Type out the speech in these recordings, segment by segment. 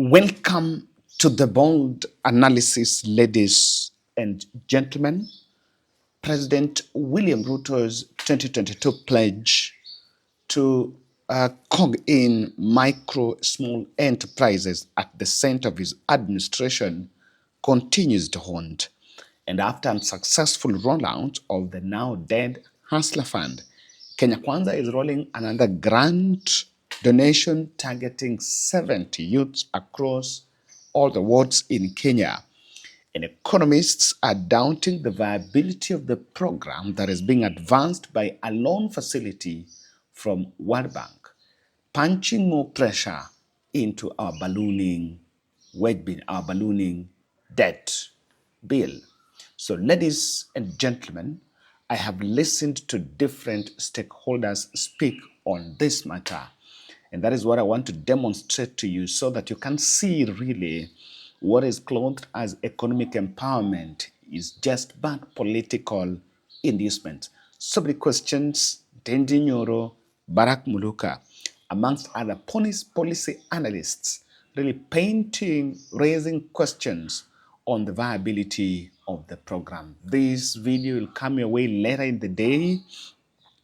Welcome to the bold analysis, ladies and gentlemen. President William Ruto's 2022 pledge to cog in micro, small enterprises at the center of his administration continues to haunt. And after unsuccessful rollout of the now dead Hustler Fund, Kenya Kwanza is rolling another grant donation targeting 70 youths across all the wards in Kenya. And economists are doubting the viability of the program that is being advanced by a loan facility from World Bank, punching more pressure into our ballooning our ballooning debt bill. So, ladies and gentlemen, I have listened to different stakeholders speak on this matter. And that is what I want to demonstrate to you so that you can see really what is clothed as economic empowerment is just bad political inducement. So many questions, Dendi Nyoro, Barack Muluka, amongst other policy analysts, really raising questions on the viability of the program. This video will come your way later in the day.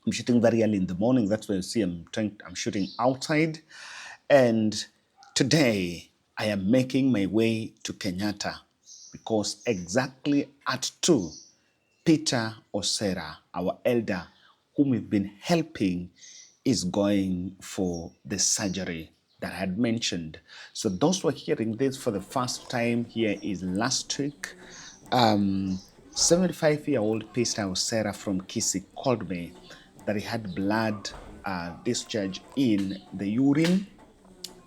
I'm shooting very early in the morning. That's why you see I'm shooting outside. And today I am making my way to Kenyatta because exactly at 2, Peter Osera, our elder, whom we've been helping, is going for the surgery that I had mentioned. So those who are hearing this for the first time, here is last week. 75-year-old Peter Osera from Kisii called me that he had blood discharge in the urine,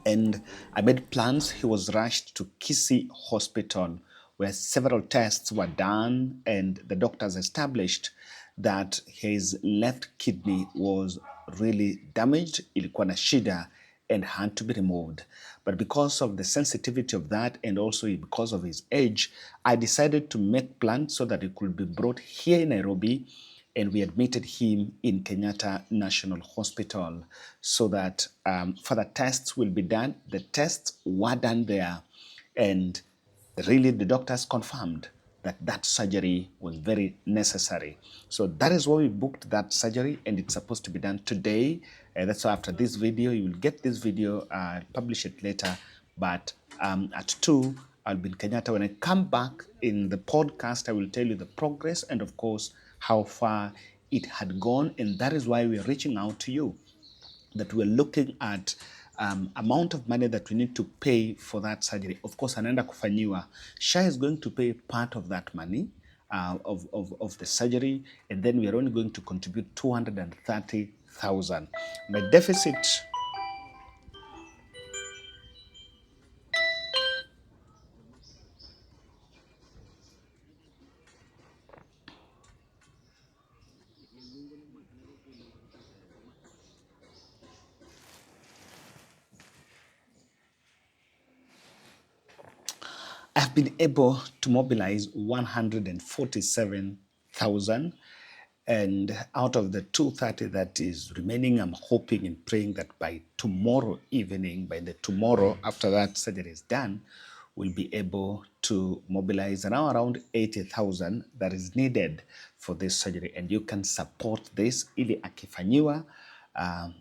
and I made plans. He was rushed to Kisii Hospital where several tests were done, and the doctors established that his left kidney was really damaged, ilikuwa na shida, and had to be removed. But because of the sensitivity of that and also because of his age, I decided to make plans so that he could be brought here in Nairobi, and we admitted him in Kenyatta National Hospital so that further tests will be done. The tests were done there, and really the doctors confirmed that surgery was very necessary. So that is why we booked that surgery, and it's supposed to be done today. That's why after this video, you will get this video, publish it later. But at 2, I'll be in Kenyatta. When I come back in the podcast, I will tell you the progress and, of course, how far it had gone. And that is why we are reaching out to you, that we're looking at amount of money that we need to pay for that surgery. Of course, anaenda kufanyiwa. SHA is going to pay part of that money of the surgery, and then we are only going to contribute 230,000. My deficit I've been able to mobilize 147,000, and out of the 230 that is remaining, I'm hoping and praying that by tomorrow evening, by the tomorrow after that surgery is done, we'll be able to mobilize around 80,000 that is needed for this surgery. And you can support this ili akifanyiwa,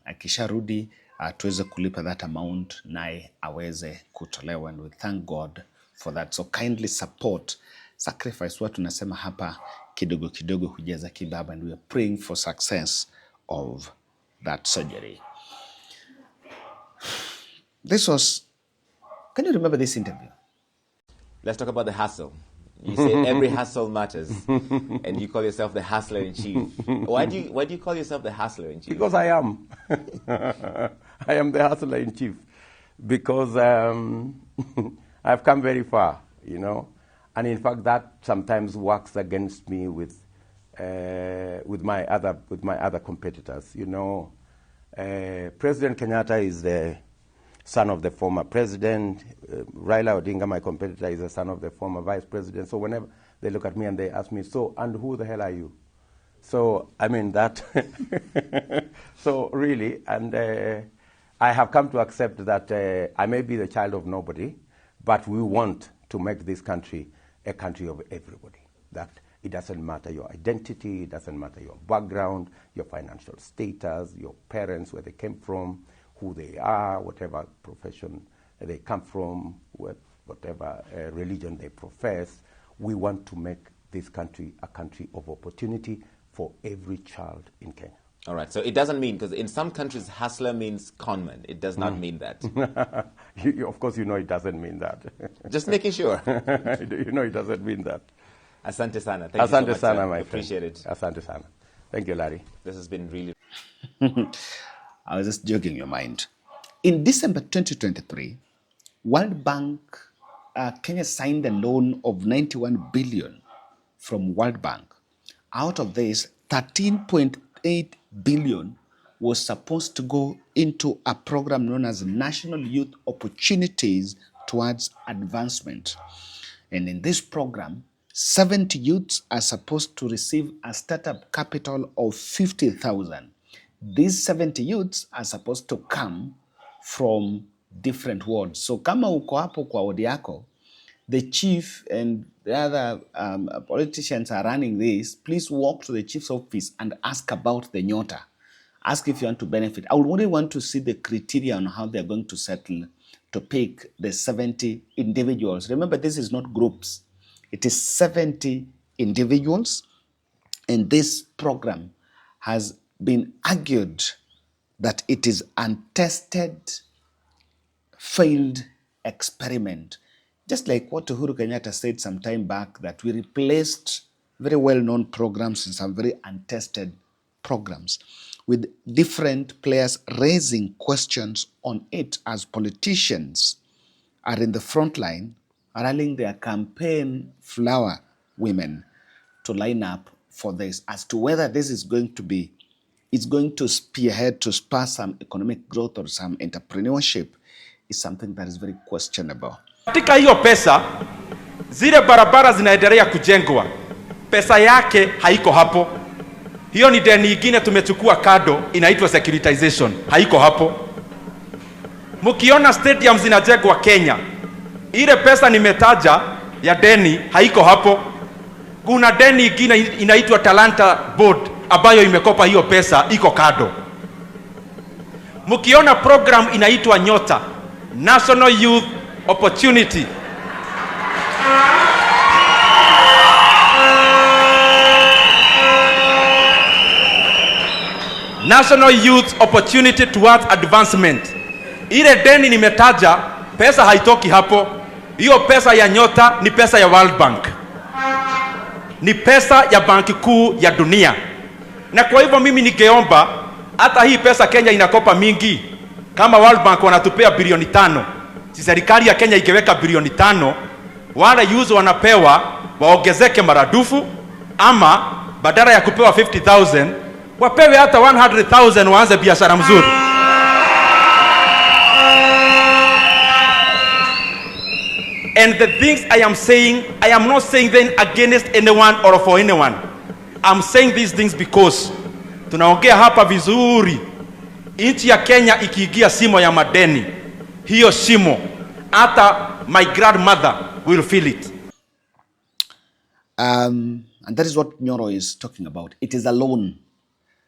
akisharudi, tuweze kulipa that amount naye aweze kutolewa, and we thank God for that. So kindly support, sacrifice. What tunasema hapa, kidogo kidogo hujaza kibaba, and we are praying for success of that surgery. Can you remember this interview? Let's talk about the hustle. You say every hustle matters, and you call yourself the hustler in chief. Why do you call yourself the hustler in chief? Because I am. I am the hustler in chief. Because I've come very far, and in fact that sometimes works against me with my other competitors. President Kenyatta is the son of the former president. Raila Odinga, my competitor, is the son of the former vice president. So whenever they look at me and they ask me, so, and who the hell are you? So, I mean, that. So, really, and I have come to accept that I may be the child of nobody, But we want to make this country a country of everybody. That it doesn't matter your identity, it doesn't matter your background, your financial status, your parents, where they came from, who they are, whatever profession they come from, whatever religion they profess. We want to make this country a country of opportunity for every child in Kenya. All right, so it doesn't mean, because in some countries, hustler means conman. It does not mean that. Of course, you know it doesn't mean that. Just making sure. You know it doesn't mean that. Asante sana. Thank you so much, sana, sir. my Appreciate friend. it. Asante sana. Thank you, Larry. This has been really... I was just joking your mind. In December 2023, World Bank, Kenya signed a loan of 91 billion from World Bank. Out of this, 13.8 billion was supposed to go into a program known as National Youth Opportunities Towards Advancement. And in this program, 70 youths are supposed to receive a startup capital of 50,000. These 70 youths are supposed to come from different wards. So kama uko hapo kwa ward yako, the chief and the other politicians are running this, please walk to the chief's office and ask about the Nyota. Ask if you want to benefit. I would really want to see the criteria on how they're going to settle to pick the 70 individuals. Remember, this is not groups. It is 70 individuals. And this program has been argued that it is untested, failed experiment. Just like what Uhuru Kenyatta said some time back, that we replaced very well-known programs in some very untested programs, with different players raising questions on it as politicians are in the front line, rallying their campaign flower women to line up for this, as to whether this is going to be, it's going to spearhead to spur some economic growth or some entrepreneurship, is something that is very questionable. Katika hiyo pesa, zile barabara zinaendelea kujengwa, pesa yake haiko hapo. Hiyo ni deni nyingine tumechukua kado, inaitwa securitization, haiko hapo. Mkiona stadiums zinajengwa Kenya, ile pesa nimetaja ya deni haiko hapo. Kuna deni nyingine inaitwa Talanta Board ambayo imekopa hiyo pesa, iko kado. Mkiona program inaitwa Nyota, National Youth Opportunity, National Youth Opportunity Towards Advancement. Ile deni nimetaja, pesa haitoki hapo. Hiyo pesa ya Nyota ni pesa ya World Bank, ni pesa ya banki kuu ya dunia. Na kwa hivyo mimi ningeomba, hata hii pesa Kenya inakopa mingi, kama World Bank wanatupea bilioni 5, si serikali ya Kenya ikiweka bilioni 5, wale youth wanapewa waongezeke maradufu, ama badala ya kupewa 50,000 wapewe hata 100,000, waanze biashara mzuri. And the things I am saying, I am not saying them against anyone or for anyone. I'm saying these things because tunaongea hapa vizuri. Nchi ya Kenya ikiingia simo ya madeni, hiyo simo hata my grandmother will feel it. And that is what Nyoro is talking about. It is a loan.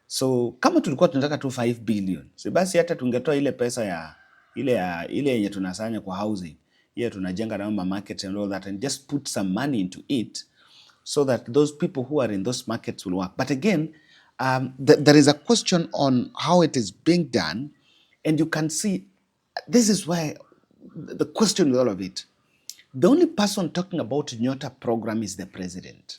So kama tulikuwa tunataka tu 5 billion, si basi hata tungetoa ile pesa ya ile yenye tunasanya kwa housing, ile tunajenga na market and all that, and just put some money into it so that those people who are in those markets will work. But again, there is a question on how it is being done, and you can see this is why the question with all of it. The only person talking about Nyota program is the president.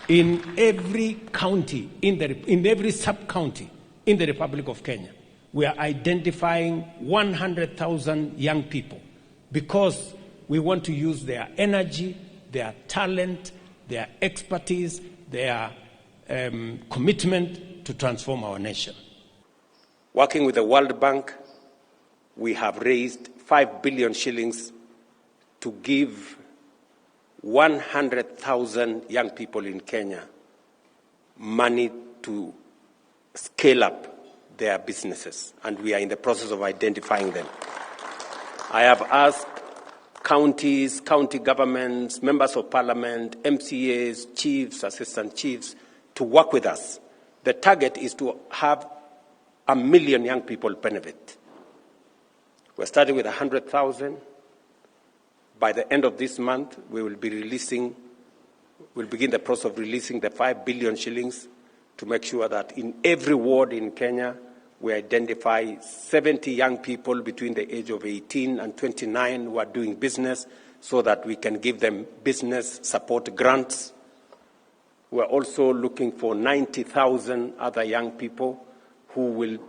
In every county, in every sub-county in the Republic of Kenya, we are identifying 100,000 young people because we want to use their energy, their talent, their expertise, their commitment to transform our nation. Working with the World Bank, we have raised 5 billion shillings to give 100,000 young people in Kenya money to scale up their businesses, and we are in the process of identifying them. I have asked counties, county governments, members of parliament, MCAs, chiefs, assistant chiefs, to work with us. The target is to have 1 million young people benefit. We're starting with 100,000. By the end of this month, we'll begin the process of releasing the 5 billion shillings to make sure that in every ward in Kenya, we identify 70 young people between the age of 18 and 29 who are doing business so that we can give them business support grants. We're also looking for 90,000 other young people who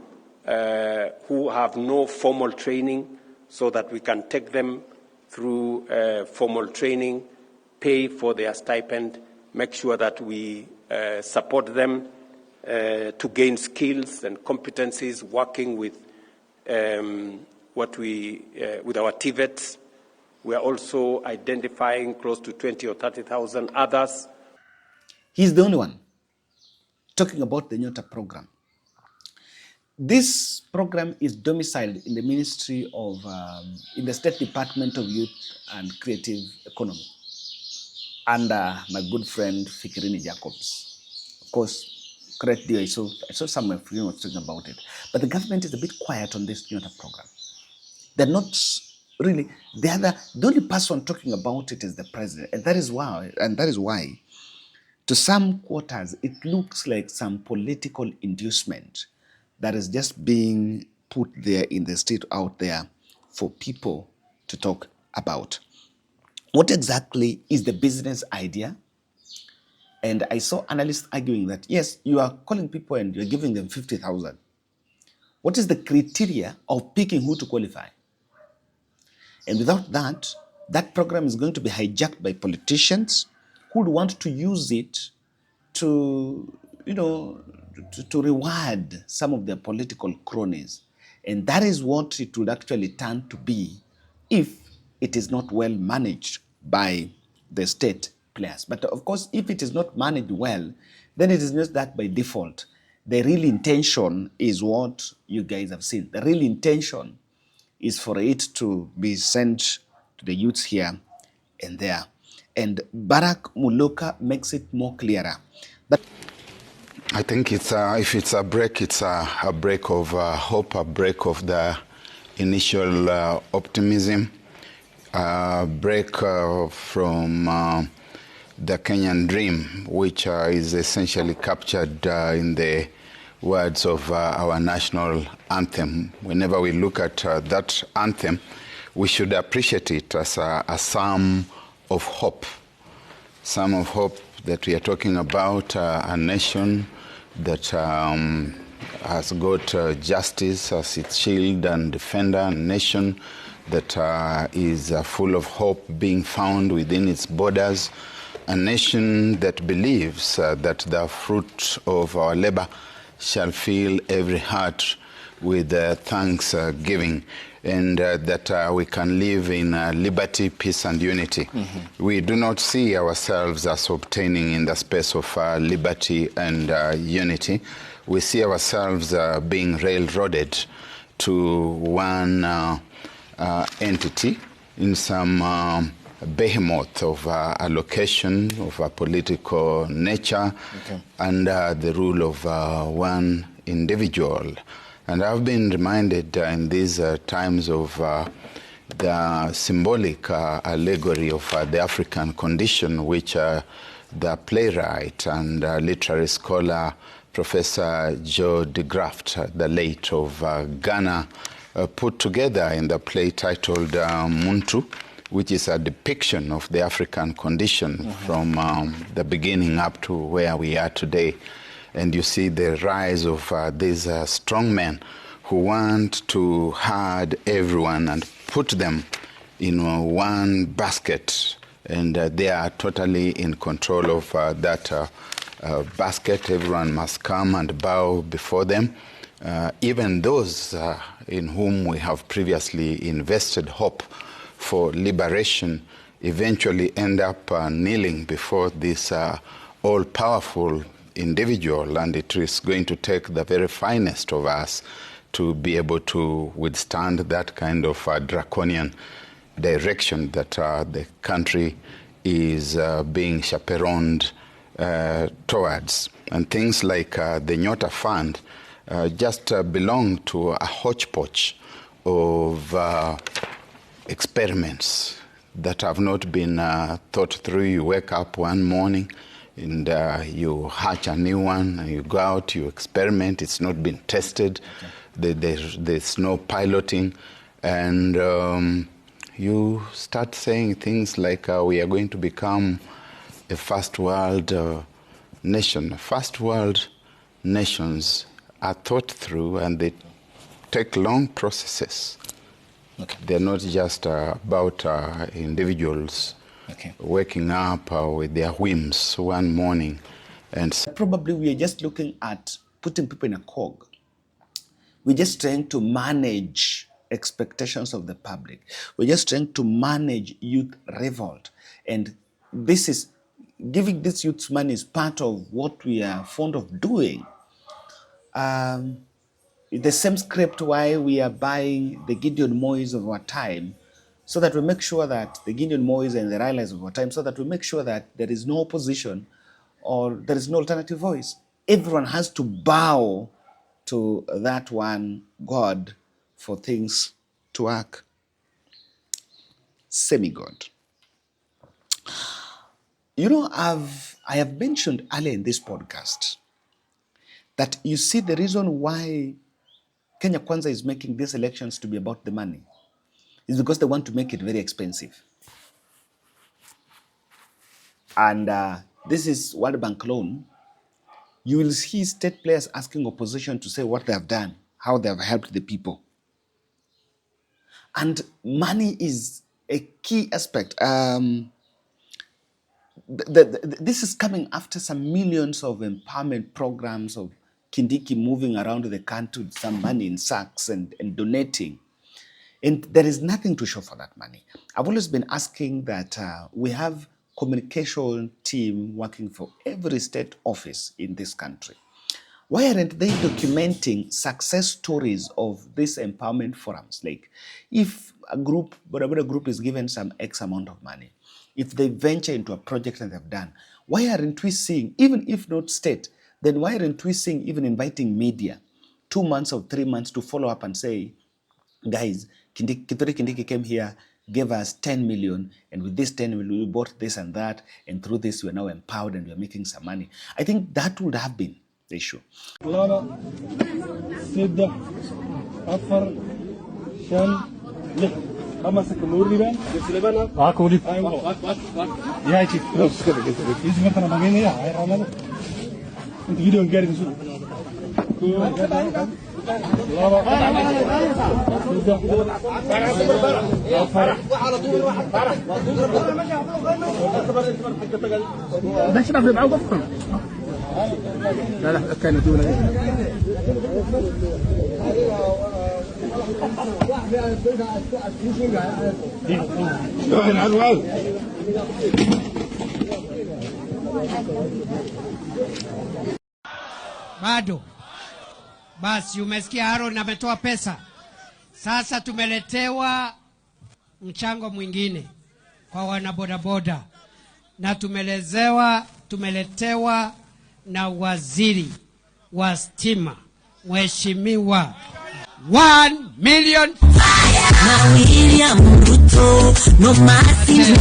have no formal training so that we can take them through formal training, pay for their stipend, make sure that we support them to gain skills and competencies, working with with our TVETs. We are also identifying close to 20 or 30,000 others. He's the only one talking about the Nyota program. This program is domiciled in the Ministry of, in the State Department of Youth and Creative Economy, under my good friend Fikirini Jacobs. Of course, correct dear, I saw somewhere Fikirini was talking about it. But the government is a bit quiet on this Nyota program. They're not really, the only person talking about it is the president. And that is why, to some quarters, it looks like some political inducement that is just being put there in the state out there for people to talk about. What exactly is the business idea? And I saw analysts arguing that, yes, you are calling people and you're giving them 50,000. What is the criteria of picking who to qualify? And without that, that program is going to be hijacked by politicians who would want to use it to, to reward some of their political cronies. And that is what it would actually turn to be if it is not well managed by the state players. But of course, if it is not managed well, then it is just that by default. The real intention is what you guys have seen. The real intention is for it to be sent to the youths here and there. And Barack Muluka makes it more clearer. I think if it's a break, it's a break of hope, a break of the initial optimism, a break from the Kenyan dream, which is essentially captured in the words of our national anthem. Whenever we look at that anthem, we should appreciate it as a psalm of hope. Psalm of hope that we are talking about a nation that has got justice as its shield and defender, a nation that is full of hope being found within its borders, a nation that believes that the fruit of our labor shall fill every heart with thanksgiving, and that we can live in liberty, peace, and unity. Mm-hmm. We do not see ourselves as obtaining in the space of liberty and unity. We see ourselves being railroaded to one entity in some behemoth of a location of a political nature, okay, under the rule of one individual. And I've been reminded in these times of the symbolic allegory of the African condition, which the playwright and literary scholar Professor Joe de Graft, the late of Ghana, put together in the play titled Muntu, which is a depiction of the African condition, mm-hmm, from the beginning up to where we are today. And you see the rise of these strong men who want to herd everyone and put them in one basket. And they are totally in control of that basket. Everyone must come and bow before them. Even those in whom we have previously invested hope for liberation eventually end up kneeling before this all-powerful individual, and it is going to take the very finest of us to be able to withstand that kind of draconian direction that the country is being chaperoned towards. And things like the Nyota Fund just belong to a hodgepodge of experiments that have not been thought through. You wake up one morning and you hatch a new one, and you go out, you experiment. It's not been tested. Okay. There's no piloting. And you start saying things like we are going to become a first world nation. First world nations are thought through, and they take long processes. Okay. They're not just about individuals waking up with their whims one morning. And probably we are just looking at putting people in a cog. We're just trying to manage expectations of the public. We're just trying to manage youth revolt. And this is, giving these youths money is part of what we are fond of doing. The same script why we are buying the Gideon Moyes of our time, so that we make sure that the Gideon Moyes and the Railas of our time, so that we make sure that there is no opposition or there is no alternative voice. Everyone has to bow to that one God for things to work. Semi-God. You know, I have mentioned earlier in this podcast that you see the reason why Kenya Kwanza is making these elections to be about the money is because they want to make it very expensive. And this is World Bank loan. You will see state players asking opposition to say what they have done, how they have helped the people. And money is a key aspect. This is coming after some millions of empowerment programs of Kindiki moving around the country with some money in sacks and donating. And there is nothing to show for that money. I've always been asking that we have communication team working for every state office in this country. Why aren't they documenting success stories of these empowerment forums? Like if a group, whatever a group is given some X amount of money, if they venture into a project that they've done, why aren't we seeing, even if not state, then why aren't we seeing even inviting media 2 months or 3 months to follow up and say, guys, Kindiki came here, gave us 10 million, and with this 10 million, we bought this and that, and through this, we are now empowered and we are making some money. I think that would have been the issue. Bado basi, umesikia Aaron ametoa pesa. Sasa tumeletewa mchango mwingine kwa wanabodaboda, na tumeletewa na waziri wa stima, Mheshimiwa 1 million. Na William Ruto, no mercy.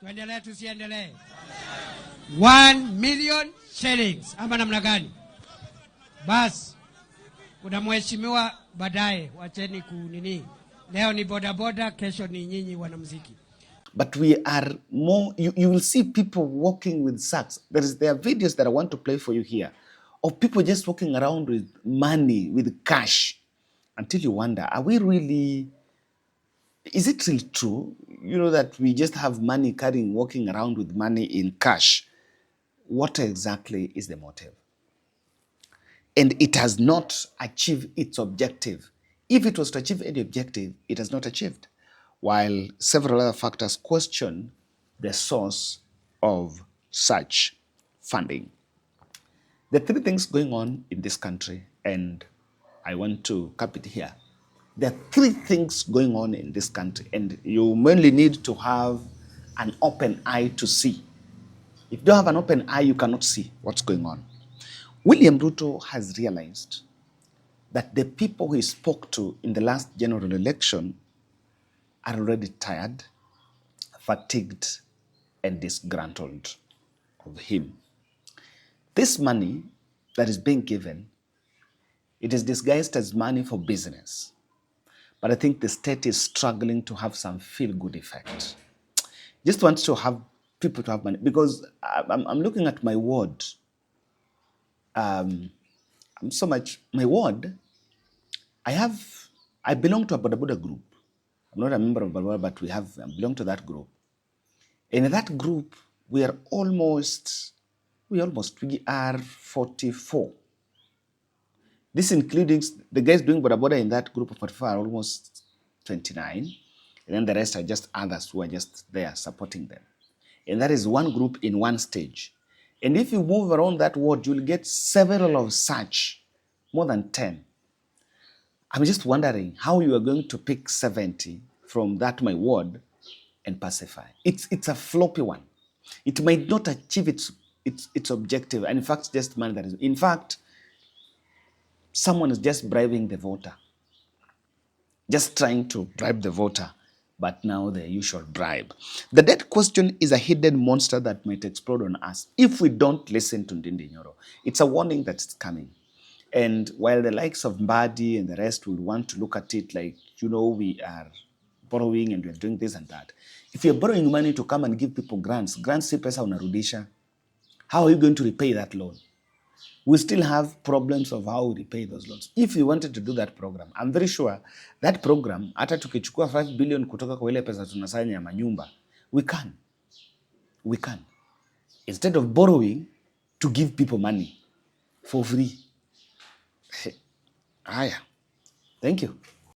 Tuendelee tusiendelee? 1 million shillings ama namna gani? Basi kuna mheshimiwa baadaye, wacheni kunini. Leo ni bodaboda, kesho ni nyinyi wanamuziki. But we are more, you will see people walking with sacks. There are videos that I want to play for you here of people just walking around with money, with cash, until you wonder, are we really, is it really true? You know, that we just have money walking around with money in cash. What exactly is the motive? And it has not achieved its objective. If it was to achieve any objective, it has not achieved. While several other factors question the source of such funding. There are 3 things going on in this country, and I want to cap it here. There are three things going on in this country, and you mainly need to have an open eye to see. If you don't have an open eye, you cannot see what's going on. William Ruto has realized that the people he spoke to in the last general election are already tired, fatigued, and disgruntled of him. This money that is being given, it is disguised as money for business. But I think the state is struggling to have some feel-good effect. Just wants to have people to have money. Because I'm looking at my ward. My ward, I belong to a Boda Boda group. I'm not a member of Boda Boda, but I belong to that group. In that group, we are 44. This including the guys doing Boda Boda in that group of 44 are almost 29. And then the rest are just others who are just there supporting them. And that is one group in one stage. And if you move around that ward, you'll get several of such, more than 10. I'm just wondering how you are going to pick 70 from that my ward and pacify. It's a floppy one. It might not achieve its objective. And in fact, just money that is. In fact, someone is just bribing the voter. Just trying to bribe the voter. But now the usual bribe. The debt question is a hidden monster that might explode on us if we don't listen to Ndindi Nyoro. It's a warning that's coming. And while the likes of Mbadi and the rest will want to look at it like, we are borrowing and we're doing this and that. If you're borrowing money to come and give people grants si pesa unarudisha, how are you going to repay that loan? We still have problems of how we repay those loans. If you wanted to do that program, I'm very sure that program, hata tukichukua 5 billion kutoka kwa ile pesa tunasanya ya manyumba, we can. Instead of borrowing to give people money for free. Thank you.